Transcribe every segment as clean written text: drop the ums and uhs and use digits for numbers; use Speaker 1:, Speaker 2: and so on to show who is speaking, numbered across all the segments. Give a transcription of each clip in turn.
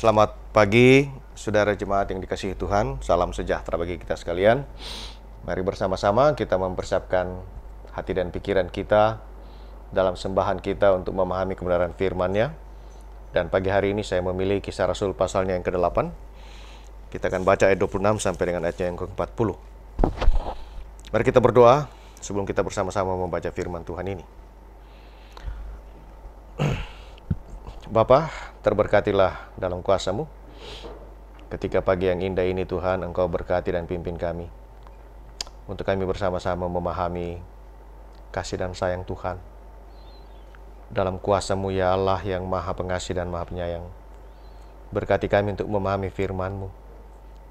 Speaker 1: Selamat pagi, saudara jemaat yang dikasihi Tuhan. Salam sejahtera bagi kita sekalian. Mari bersama-sama kita mempersiapkan hati dan pikiran kita dalam sembahan kita untuk memahami kebenaran firman-Nya. Dan pagi hari ini saya memilih Kisah Rasul pasalnya yang ke-8. Kita akan baca ayat 26 sampai dengan ayatnya yang ke-40. Mari kita berdoa sebelum kita bersama-sama membaca firman Tuhan ini. Bapa, terberkatilah dalam kuasa-Mu. Ketika pagi yang indah ini Tuhan, Engkau berkati dan pimpin kami. Untuk kami bersama-sama memahami kasih dan sayang Tuhan. Dalam kuasa-Mu ya Allah yang maha pengasih dan maha penyayang. Berkati kami untuk memahami firman-Mu.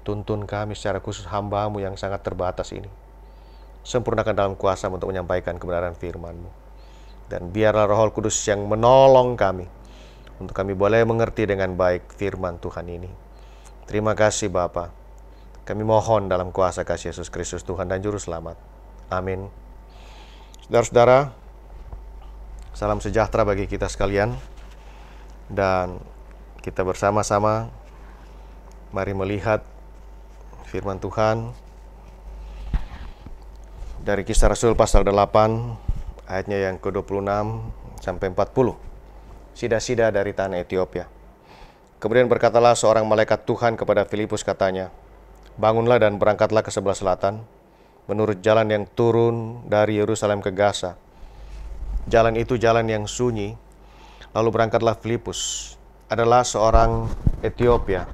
Speaker 1: Tuntun kami secara khusus hamba-Mu yang sangat terbatas ini. Sempurnakan dalam kuasa-Mu untuk menyampaikan kebenaran firman-Mu. Dan biarlah Roh Kudus yang menolong kami untuk kami boleh mengerti dengan baik firman Tuhan ini. Terima kasih Bapa. Kami mohon dalam kuasa kasih Yesus Kristus Tuhan dan Juru Selamat. Amin. Saudara-saudara, salam sejahtera bagi kita sekalian. Dan kita bersama-sama mari melihat firman Tuhan dari Kisah Rasul pasal 8 ayatnya yang ke-26 sampai 40. Sida-sida dari tanah Ethiopia. Kemudian berkatalah seorang malaikat Tuhan kepada Filipus, katanya, "Bangunlah dan berangkatlah ke sebelah selatan, menurut jalan yang turun dari Yerusalem ke Gaza. Jalan itu jalan yang sunyi." Lalu berangkatlah Filipus, adalah seorang Ethiopia,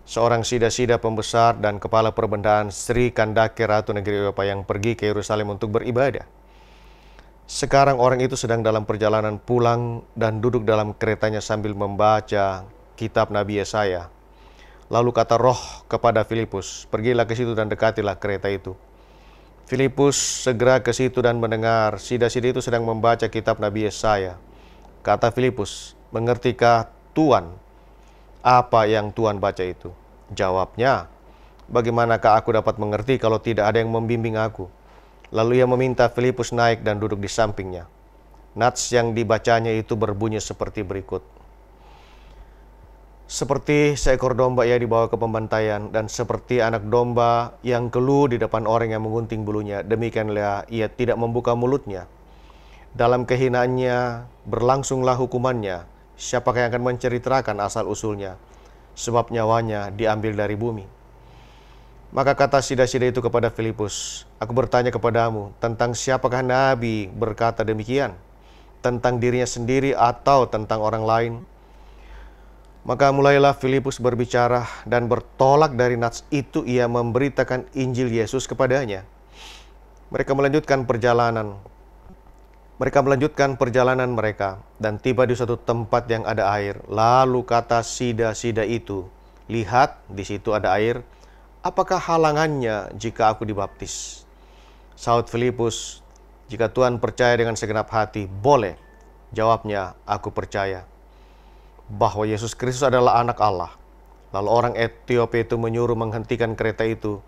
Speaker 1: seorang sida-sida pembesar dan kepala perbendaan Sri Kandake, Ratu negeri Eropa, yang pergi ke Yerusalem untuk beribadah. Sekarang orang itu sedang dalam perjalanan pulang dan duduk dalam keretanya sambil membaca kitab Nabi Yesaya. Lalu kata Roh kepada Filipus, "Pergilah ke situ dan dekatilah kereta itu." Filipus segera ke situ dan mendengar sida-sida itu sedang membaca kitab Nabi Yesaya. Kata Filipus, "Mengertikah Tuan apa yang Tuan baca itu?" Jawabnya, "Bagaimanakah aku dapat mengerti kalau tidak ada yang membimbing aku?" Lalu ia meminta Filipus naik dan duduk di sampingnya. Nats yang dibacanya itu berbunyi seperti berikut. "Seperti seekor domba ia dibawa ke pembantaian, dan seperti anak domba yang keluh di depan orang yang menggunting bulunya, demikianlah ia tidak membuka mulutnya. Dalam kehinaannya berlangsunglah hukumannya. Siapakah yang akan menceritakan asal-usulnya? Sebab nyawanya diambil dari bumi." Maka kata sida-sida itu kepada Filipus, "Aku bertanya kepadamu, tentang siapakah Nabi berkata demikian? Tentang dirinya sendiri atau tentang orang lain?" Maka mulailah Filipus berbicara, dan bertolak dari nats itu ia memberitakan Injil Yesus kepadanya. Mereka melanjutkan perjalanan mereka, dan tiba di suatu tempat yang ada air. Lalu kata sida-sida itu, "Lihat, di situ ada air. Apakah halangannya jika aku dibaptis?" Saud Filipus, "Jika Tuhan percaya dengan segenap hati, boleh." Jawabnya, "Aku percaya bahwa Yesus Kristus adalah anak Allah." Lalu orang Ethiopia itu menyuruh menghentikan kereta itu,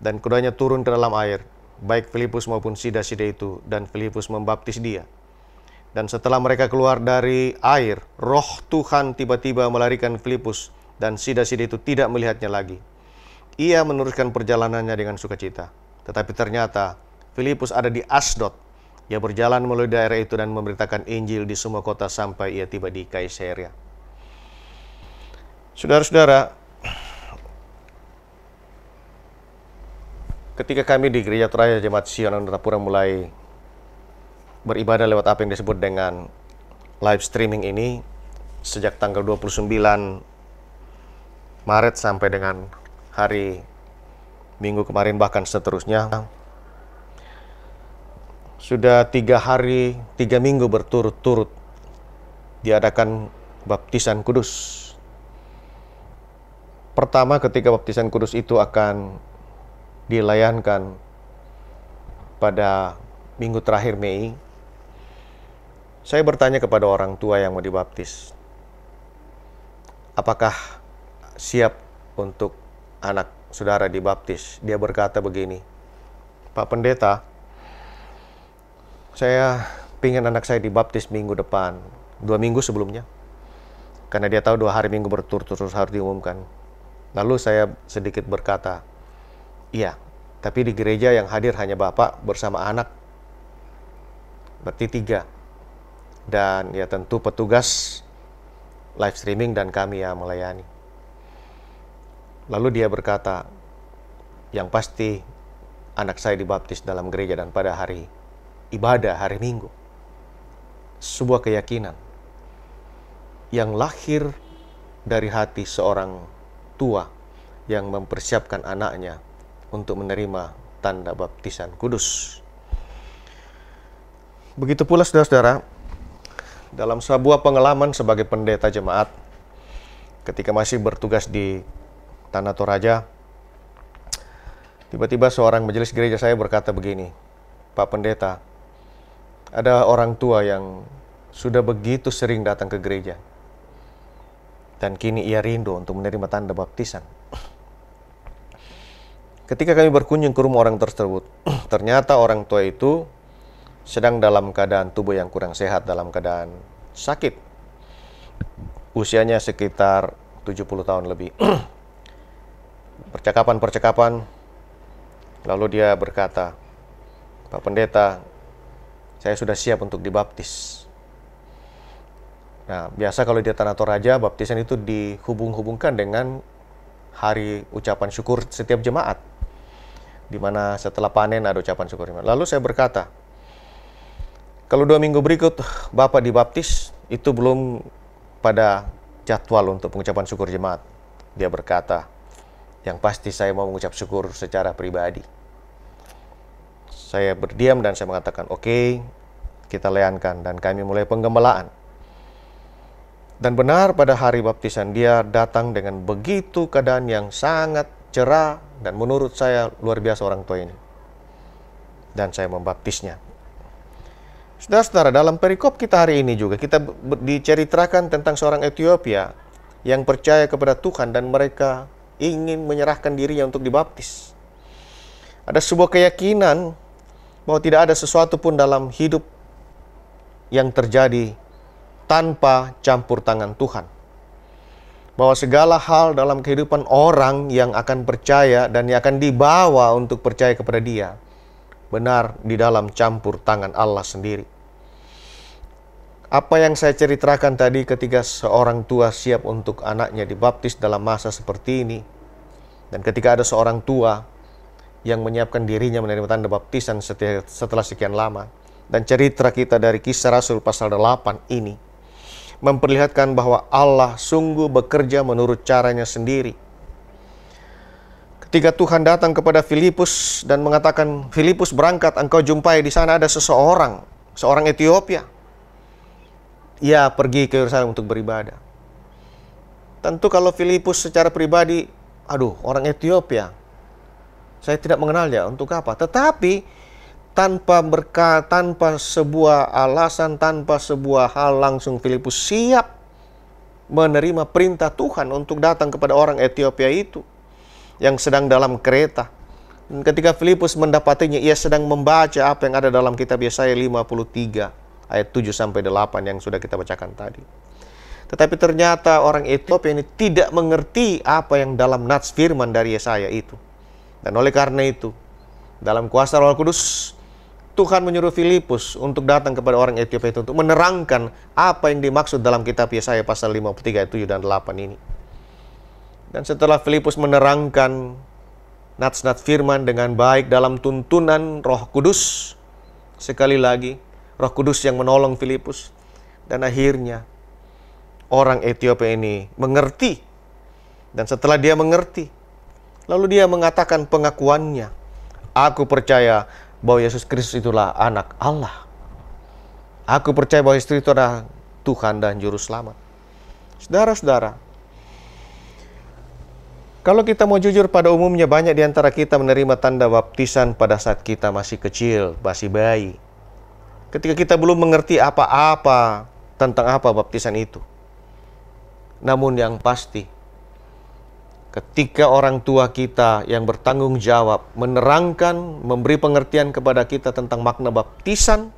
Speaker 1: dan keduanya turun ke dalam air, baik Filipus maupun sida-sida itu, dan Filipus membaptis dia. Dan setelah mereka keluar dari air, Roh Tuhan tiba-tiba melarikan Filipus, dan sida-sida itu tidak melihatnya lagi. Ia meneruskan perjalanannya dengan sukacita. Tetapi ternyata Filipus ada di Asdod. Ia berjalan melalui daerah itu dan memberitakan Injil di semua kota sampai ia tiba di Kaisarea. Saudara-saudara, ketika kami di Gereja Raya Jemaat Sion Anantapura mulai beribadah lewat apa yang disebut dengan live streaming ini, sejak tanggal 29 Maret sampai dengan hari Minggu kemarin bahkan seterusnya, Sudah 3 hari, 3 minggu berturut-turut diadakan baptisan kudus. Pertama, ketika baptisan kudus itu akan dilayankan pada minggu terakhir Mei, saya bertanya kepada orang tua yang mau dibaptis, apakah siap untuk anak saudara dibaptis? Dia berkata begini, Pak Pendeta, saya ingin anak saya dibaptis minggu depan, 2 minggu sebelumnya. Karena dia tahu 2 hari minggu berturut-turut harus diumumkan. Lalu saya sedikit berkata, iya, tapi di gereja yang hadir hanya Bapak bersama anak. Berarti 3. Dan ya tentu petugas live streaming dan kami yang melayani. Lalu dia berkata, yang pasti anak saya dibaptis dalam gereja dan pada hari ibadah, hari Minggu. Sebuah keyakinan yang lahir dari hati seorang tua yang mempersiapkan anaknya untuk menerima tanda baptisan kudus. Begitu pula saudara-saudara, dalam sebuah pengalaman sebagai pendeta jemaat, ketika masih bertugas di Tanah Toraja, tiba-tiba seorang majelis gereja saya berkata begini, Pak Pendeta, ada orang tua yang sudah begitu sering datang ke gereja, dan kini ia rindu untuk menerima tanda baptisan. Ketika kami berkunjung ke rumah orang tersebut, ternyata orang tua itu sedang dalam keadaan tubuh yang kurang sehat, dalam keadaan sakit. Usianya sekitar 70 tahun lebih. Percakapan, lalu dia berkata, Pak Pendeta, saya sudah siap untuk dibaptis. Nah, biasa kalau di Tanah Toraja, baptisan itu dihubung-hubungkan dengan hari ucapan syukur setiap jemaat, di mana setelah panen ada ucapan syukur. Lalu saya berkata, kalau 2 minggu berikut Bapak dibaptis, itu belum pada jadwal untuk pengucapan syukur jemaat. Dia berkata, yang pasti saya mau mengucap syukur secara pribadi. Saya berdiam dan saya mengatakan, oke, kita layankan, dan kami mulai penggembalaan. Dan benar pada hari baptisan dia datang dengan begitu keadaan yang sangat cerah dan menurut saya luar biasa orang tua ini. Dan saya membaptisnya. Saudara-saudara, dalam perikop kita hari ini juga kita diceritakan tentang seorang Ethiopia yang percaya kepada Tuhan dan mereka ingin menyerahkan dirinya untuk dibaptis. Ada sebuah keyakinan bahwa tidak ada sesuatu pun dalam hidup yang terjadi tanpa campur tangan Tuhan. Bahwa segala hal dalam kehidupan orang yang akan percaya dan yang akan dibawa untuk percaya kepada Dia, benar di dalam campur tangan Allah sendiri. Apa yang saya ceritakan tadi ketika seorang tua siap untuk anaknya dibaptis dalam masa seperti ini, dan ketika ada seorang tua yang menyiapkan dirinya menerima tanda baptisan setelah sekian lama, dan cerita kita dari Kisah Rasul pasal 8 ini memperlihatkan bahwa Allah sungguh bekerja menurut caranya sendiri. Ketika Tuhan datang kepada Filipus dan mengatakan, Filipus berangkat, engkau jumpai di sana ada seorang Ethiopia. Ia pergi ke Yerusalem untuk beribadah. Tentu kalau Filipus secara pribadi, orang Ethiopia, saya tidak mengenalnya, untuk apa? Tetapi tanpa berkat, tanpa sebuah alasan, tanpa sebuah hal, langsung Filipus siap menerima perintah Tuhan untuk datang kepada orang Ethiopia itu yang sedang dalam kereta. Dan ketika Filipus mendapatinya, ia sedang membaca apa yang ada dalam kitab Yesaya 53 ayat 7-8 yang sudah kita bacakan tadi. Tetapi ternyata orang Ethiopia ini tidak mengerti apa yang dalam nats firman dari Yesaya itu. Dan oleh karena itu, dalam kuasa Roh Kudus, Tuhan menyuruh Filipus untuk datang kepada orang Ethiopia itu untuk menerangkan apa yang dimaksud dalam kitab Yesaya pasal 53 ayat 7 dan 8 ini. Dan setelah Filipus menerangkan nats-nats firman dengan baik dalam tuntunan Roh Kudus, sekali lagi Roh Kudus yang menolong Filipus, dan akhirnya orang Ethiopia ini mengerti. Dan setelah dia mengerti, lalu dia mengatakan pengakuannya, aku percaya bahwa Yesus Kristus itulah anak Allah. Aku percaya bahwa Yesus itu adalah Tuhan dan Juru Selamat. Saudara-saudara, kalau kita mau jujur, pada umumnya banyak di antara kita menerima tanda baptisan pada saat kita masih kecil, masih bayi. Ketika kita belum mengerti apa-apa tentang apa baptisan itu. Namun yang pasti, ketika orang tua kita yang bertanggung jawab menerangkan, memberi pengertian kepada kita tentang makna baptisan,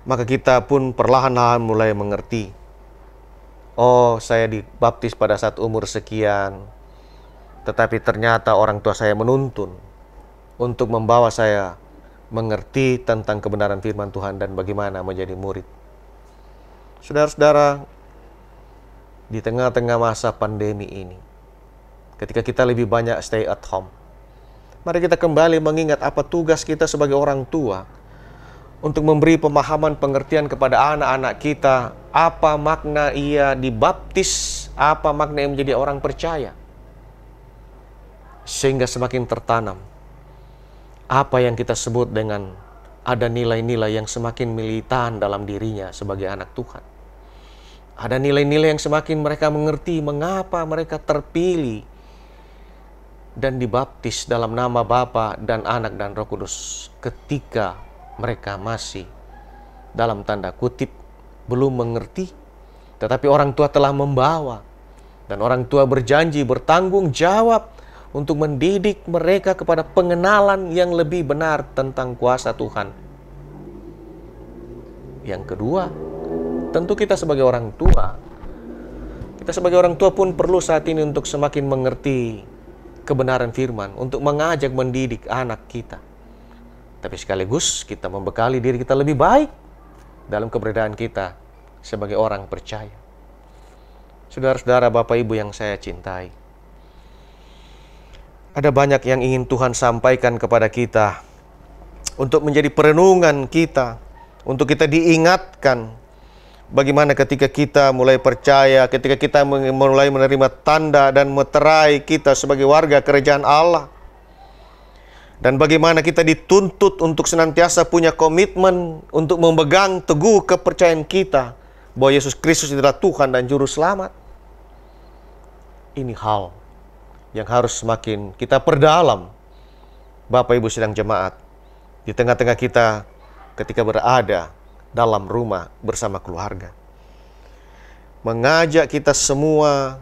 Speaker 1: maka kita pun perlahan-lahan mulai mengerti. Oh, saya dibaptis pada saat umur sekian, tetapi ternyata orang tua saya menuntun untuk membawa saya mengerti tentang kebenaran firman Tuhan dan bagaimana menjadi murid. Saudara-saudara, di tengah-tengah masa pandemi ini, ketika kita lebih banyak stay at home, mari kita kembali mengingat apa tugas kita sebagai orang tua untuk memberi pemahaman pengertian kepada anak-anak kita, apa makna ia dibaptis, apa makna ia menjadi orang percaya. Sehingga semakin tertanam apa yang kita sebut dengan ada nilai-nilai yang semakin militan dalam dirinya sebagai anak Tuhan. Ada nilai-nilai yang semakin mereka mengerti mengapa mereka terpilih dan dibaptis dalam nama Bapa dan Anak dan Roh Kudus ketika mereka masih dalam tanda kutip belum mengerti, tetapi orang tua telah membawa dan orang tua berjanji bertanggung jawab untuk mendidik mereka kepada pengenalan yang lebih benar tentang kuasa Tuhan. Yang kedua, tentu kita sebagai orang tua pun perlu saat ini untuk semakin mengerti kebenaran firman, untuk mengajak mendidik anak kita. Tapi sekaligus kita membekali diri kita lebih baik dalam keberadaan kita sebagai orang percaya. Saudara-saudara, Bapak Ibu yang saya cintai, ada banyak yang ingin Tuhan sampaikan kepada kita untuk menjadi perenungan kita, untuk kita diingatkan bagaimana ketika kita mulai percaya, ketika kita mulai menerima tanda dan meterai kita sebagai warga kerajaan Allah. Dan bagaimana kita dituntut untuk senantiasa punya komitmen untuk memegang teguh kepercayaan kita bahwa Yesus Kristus adalah Tuhan dan Juru Selamat. Ini hal yang harus semakin kita perdalam, Bapak Ibu sidang jemaat, di tengah-tengah kita ketika berada dalam rumah bersama keluarga. Mengajak kita semua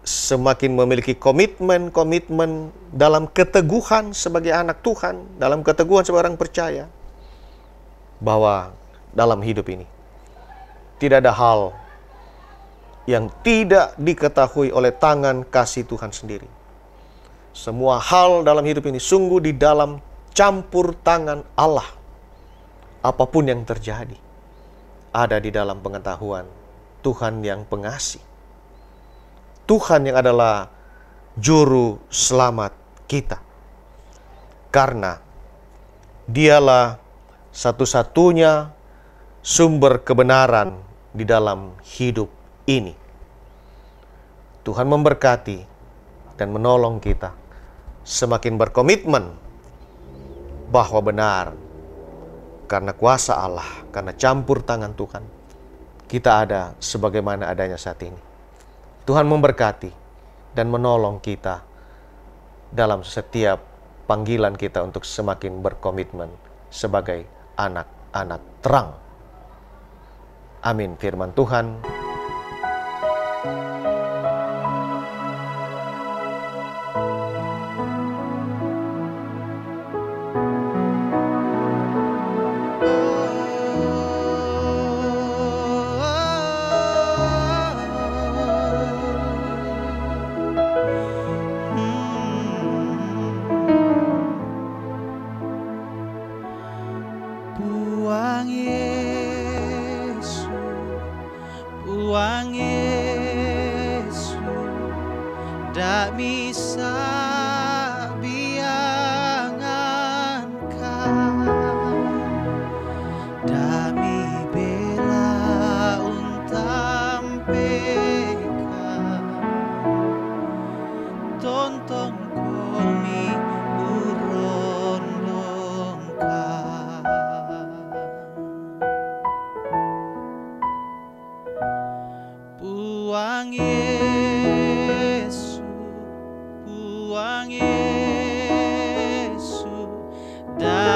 Speaker 1: semakin memiliki komitmen dalam keteguhan sebagai anak Tuhan, dalam keteguhan sebagai orang percaya, bahwa dalam hidup ini tidak ada hal yang tidak diketahui oleh tangan kasih Tuhan sendiri. Semua hal dalam hidup ini sungguh di dalam campur tangan Allah. Apapun yang terjadi ada di dalam pengetahuan Tuhan yang pengasih, Tuhan yang adalah Juru Selamat kita. Karena Dialah satu-satunya sumber kebenaran di dalam hidup ini. Tuhan memberkati dan menolong kita semakin berkomitmen bahwa benar, karena kuasa Allah, karena campur tangan Tuhan, kita ada sebagaimana adanya saat ini. Tuhan memberkati dan menolong kita dalam setiap panggilan kita untuk semakin berkomitmen sebagai anak-anak terang. Amin. Firman Tuhan.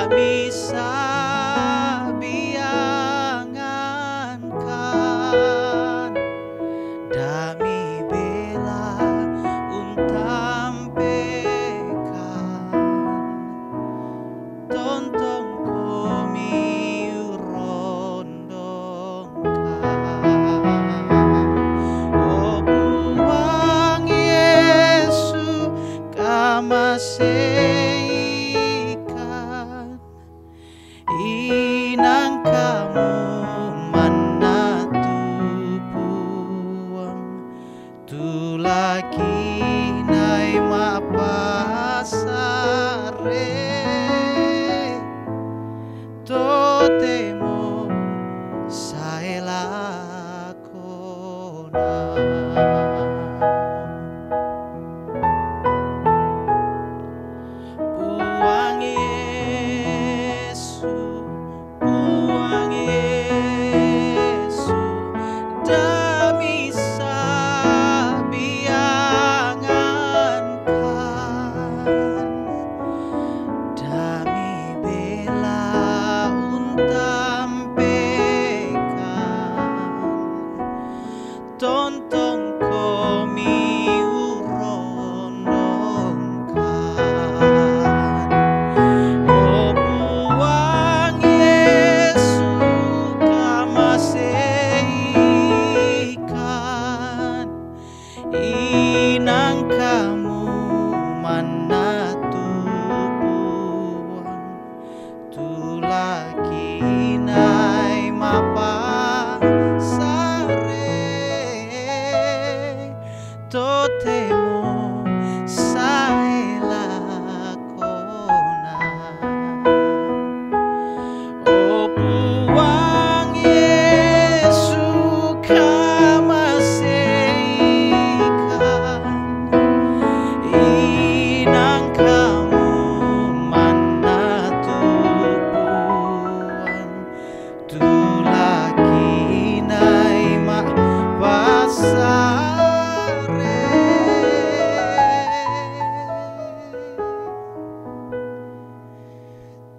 Speaker 2: bisa biangankan dami bela untam pekan tontong komi rondongkan oh buang Yesu kamaseikan inang kamu mana tupuang tu lagi nai mapasare totemo saelakona buang Yesu dami sabiangankan dami bela untam pekan tontong komi urondongkan oh buang Yesu kamaseikan inang kamu mana tupuang tu lagi nai mapasare totemo saelakona oh buang Yesu kamaseikan inang kamu mana tupuan tu lagi nai mapasare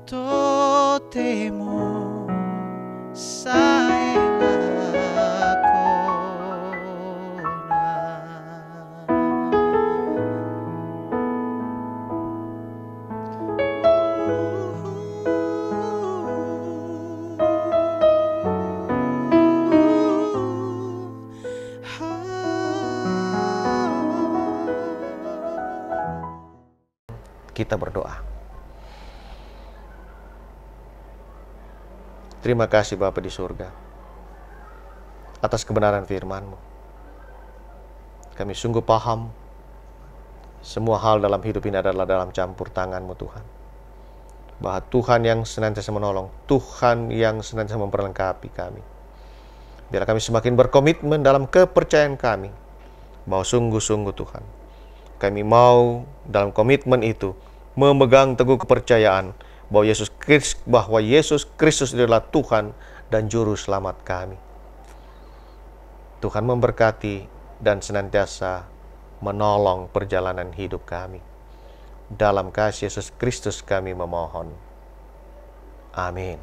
Speaker 2: totemo
Speaker 1: Kita berdoa. Terima kasih Bapa di surga atas kebenaran firman-Mu. Kami sungguh paham semua hal dalam hidup ini adalah dalam campur tangan-Mu Tuhan. Bahwa Tuhan yang senantiasa menolong, Tuhan yang senantiasa memperlengkapi kami. Biar kami semakin berkomitmen dalam kepercayaan kami bahwa sungguh-sungguh Tuhan, kami mau dalam komitmen itu memegang teguh kepercayaan bahwa Yesus Kristus adalah Tuhan dan Juru Selamat kami. Tuhan memberkati dan senantiasa menolong perjalanan hidup kami. Dalam kasih Yesus Kristus kami memohon. Amin.